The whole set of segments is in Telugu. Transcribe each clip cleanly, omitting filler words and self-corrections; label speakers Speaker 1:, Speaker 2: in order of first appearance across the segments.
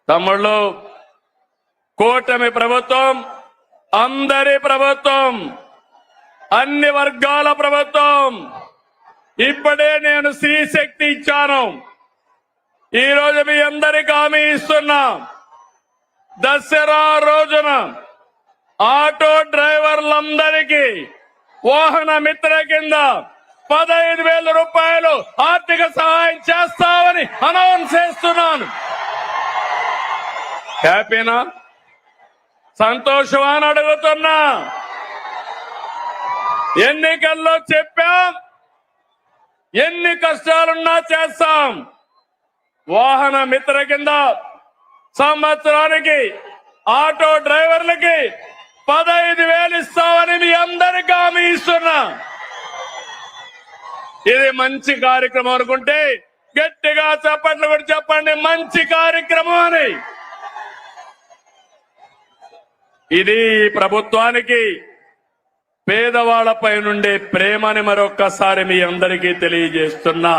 Speaker 1: తమ్ముళ్ళు, కూటమి ప్రభుత్వం అందరి ప్రభుత్వం, అన్ని వర్గాల ప్రభుత్వం. ఇప్పుడే నేను స్త్రీ శక్తి ఇచ్చాను. ఈ రోజు మీ అందరికి హామీ ఇస్తున్నా, దసరా రోజున ఆటో డ్రైవర్లందరికీ వాహన మిత్ర కింద 15,000 రూపాయలు ఆర్థిక సహాయం చేస్తామని అనౌన్స్ చేస్తున్నాను. హ్యాపీనా? సంతోషమా అని అడుగుతున్నా. ఎన్నికల్లో చెప్పాం, ఎన్ని కష్టాలున్నా చేస్తాం. వాహన మిత్ర కింద సంవత్సరానికి ఆటో డ్రైవర్లకి 15,000 ఇస్తామని మీ అందరికీ హామీ ఇస్తున్నా. ఇది మంచి కార్యక్రమం అనుకుంటే గట్టిగా చప్పట్లు కూడా చెప్పండి, మంచి కార్యక్రమం అని. ఇది ప్రభుత్వానికి పేదవాళ్లపై నుండే ప్రేమని మరొక్కసారి మీ అందరికీ తెలియజేస్తున్నా.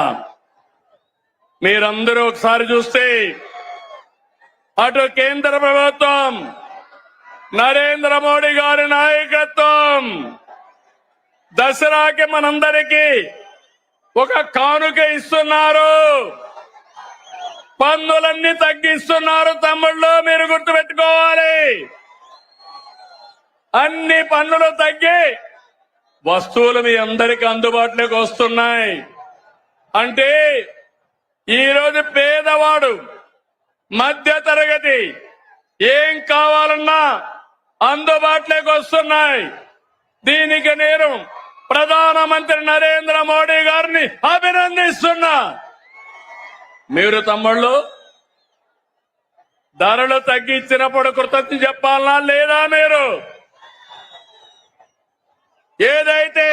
Speaker 1: మీరందరూ ఒకసారి చూస్తే అటు కేంద్ర ప్రభుత్వం, నరేంద్ర మోడీ గారి నాయకత్వం దసరాకి మనందరికీ ఒక కానుక ఇస్తున్నారు. పన్నులన్నీ తగ్గిస్తున్నారు. తమ్ముళ్ళు, మీరు గుర్తుపెట్టుకోవాలి. అన్ని పన్నులు తగ్గి వస్తువులు మీ అందరికీ అందుబాటులోకి వస్తున్నాయి. అంటే ఈరోజు పేదవాడు, మధ్య తరగతి ఏం కావాలన్నా అందుబాటులోకి వస్తున్నాయి. దీనికి నేను ప్రధానమంత్రి నరేంద్ర మోడీ గారిని అభినందిస్తున్నా. మీరు తమ్ముళ్ళు ధరలు తగ్గించినప్పుడు కృతజ్ఞత చెప్పాలనా లేదా? మీరు ఏదైతే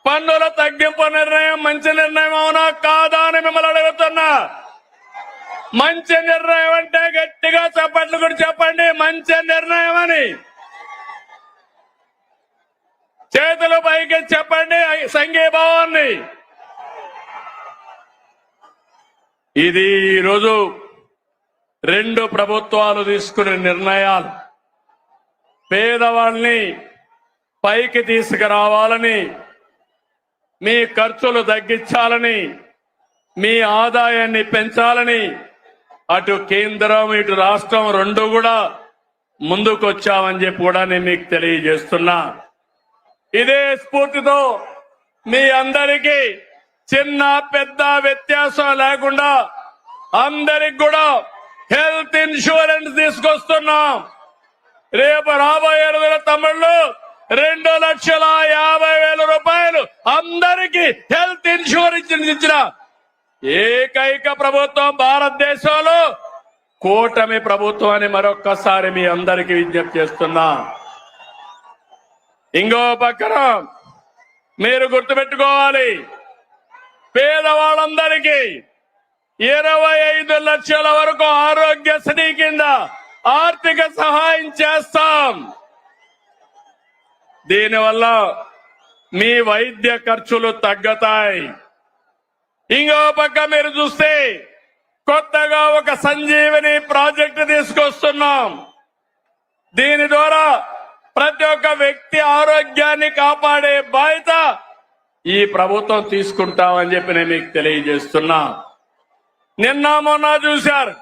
Speaker 1: పన్నుల తగ్గింపు నిర్ణయం మంచి నిర్ణయం అవునా కాదా అని మిమ్మల్ని అడుగుతున్నా. మంచి నిర్ణయం అంటే గట్టిగా చప్పట్లు కూడా చెప్పండి, మంచి నిర్ణయం అని. చేతులు పైకి చెప్పండి సంఘీభావాన్ని. ఇది ఈరోజు 2 ప్రభుత్వాలు తీసుకునే నిర్ణయాలు. పేదవాళ్ళని పైకి తీసుకురావాలని, మీ ఖర్చులు తగ్గించాలని, మీ ఆదాయాన్ని పెంచాలని అటు కేంద్రం ఇటు రాష్ట్రం 2 కూడా ముందుకొచ్చామని చెప్పి కూడా నేను మీకు తెలియజేస్తున్నా. ఇదే స్ఫూర్తితో మీ అందరికీ చిన్న పెద్ద వ్యత్యాసం లేకుండా అందరికి కూడా హెల్త్ ఇన్సూరెన్స్ తీసుకొస్తున్నాం. రేపు రాబోయే రోజుల తమ్ముళ్ళు 2,50,000 రూపాయలు అందరికీ హెల్త్ ఇన్సూరెన్స్ ఇచ్చిన ఏకైక ప్రభుత్వం భారతదేశంలో కూటమి ప్రభుత్వాన్ని మరొక్కసారి మీ అందరికీ విజ్ఞప్తి చేస్తున్నా. ఇంకో పక్కన మీరు గుర్తుపెట్టుకోవాలి, పేదవాళ్ళందరికీ 25 లక్షల వరకు ఆరోగ్యశ్రీ కింద ఆర్థిక సహాయం చేస్తాం. దీనివల్ల మీ వైద్య ఖర్చులు తగ్గుతాయి. ఇంకో పక్క మీరు చూస్తే కొత్తగా ఒక సంజీవని ప్రాజెక్టు తీసుకొస్తున్నాం. దీని ద్వారా ప్రతి ఒక్క వ్యక్తి ఆరోగ్యాన్ని కాపాడే బాధ్యత ఈ ప్రభుత్వం తీసుకుంటామని చెప్పి నేను మీకు తెలియజేస్తున్నా. నిన్న మొన్న చూశారు,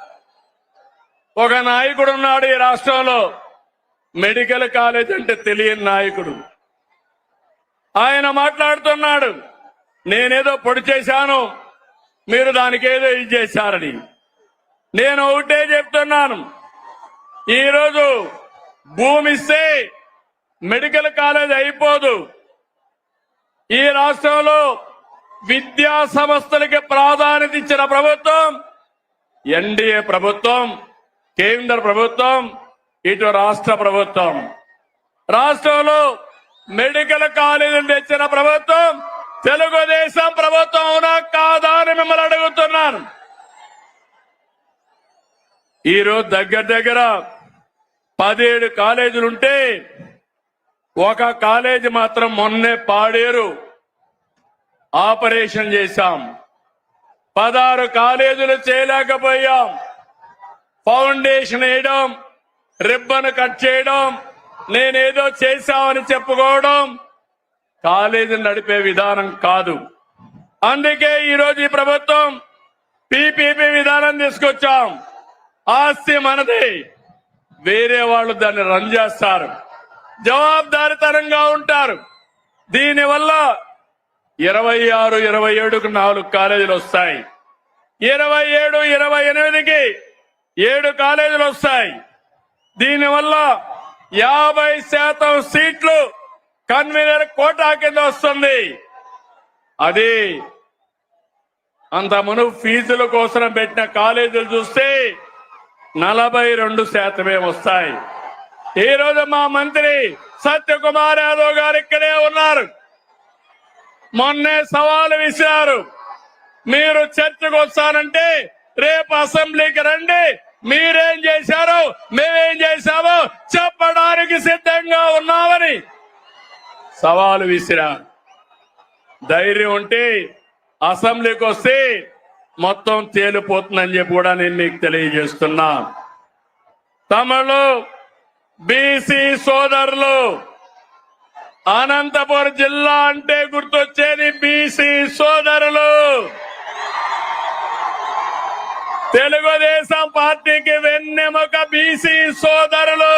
Speaker 1: ఒక నాయకుడు ఉన్నాడు ఈ రాష్ట్రంలో, మెడికల్ కాలేజ్ అంటే తెలియని నాయకుడు. ఆయన మాట్లాడుతున్నాడు, నేనేదో పొడి చేశాను, మీరు దానికి ఏదో ఇది చేశారని. నేను ఒకటే చెప్తున్నాను, ఈరోజు భూమి ఇస్తే మెడికల్ కాలేజ్ అయిపోదు. ఈ రాష్ట్రంలో విద్యా సంస్థలకి ప్రాధాన్యత ఇచ్చిన ప్రభుత్వం ఎన్డీఏ ప్రభుత్వం, కేంద్ర ప్రభుత్వం, ఇటు రాష్ట్ర ప్రభుత్వం. రాష్ట్రంలో మెడికల్ కాలేజీలు తెచ్చిన ప్రభుత్వం తెలుగుదేశం ప్రభుత్వం అవునా కాదా అని మిమ్మల్ని అడుగుతున్నాను. ఈరోజు దగ్గర 17 కాలేజీలుంటే ఒక కాలేజీ మాత్రం మొన్నే పాడేరు ఆపరేషన్ చేశాం. 16 కాలేజీలు చేయలేకపోయాం. ఫౌండేషన్ వేయడం, రిబ్బన్ కట్ చేయడం, నేనేదో చేశామని చెప్పుకోవడం కాలేజీ నడిపే విధానం కాదు. అందుకే ఈరోజు ఈ ప్రభుత్వం పీపీపీ విధానం తీసుకొచ్చాం. ఆస్తి మనది, వేరే వాళ్ళు దాన్ని రన్ చేస్తారు, జవాబుదారితనంగా ఉంటారు. దీనివల్ల 26, 27కు 4 కాలేజీలు వస్తాయి. 27, 28కి 7 కాలేజీలు వస్తాయి. దీనివల్ల 50% సీట్లు కన్వీనర్ కోటా కింద వస్తుంది. అది అంత మునుపు ఫీజుల కోసం పెట్టిన కాలేజీలు చూస్తే 42% వస్తాయి. ఈ రోజు మా మంత్రి సత్యకుమార్ యాదవ్ గారు ఇక్కడే ఉన్నారు. మొన్నే సవాలు విసిరారు, మీరు చర్చకు వస్తానంటే రేపు అసెంబ్లీకి రండి, మీరేం చేశారో మేమేం చేశామో చెప్పడానికి సిద్ధంగా ఉన్నామని సవాలు విసిరారు. ధైర్యం ఉంటే అసెంబ్లీకి వస్తే మొత్తం తేలిపోతుందని చెప్పి కూడా నేను మీకు తెలియజేస్తున్నా. తమలో బీసీ సోదరులు, అనంతపురం జిల్లా అంటే గుర్తొచ్చేది బీసీ సోదరులు. తెలుగుదేశం పార్టీకి వెన్నెముక బీసీ సోదరులు.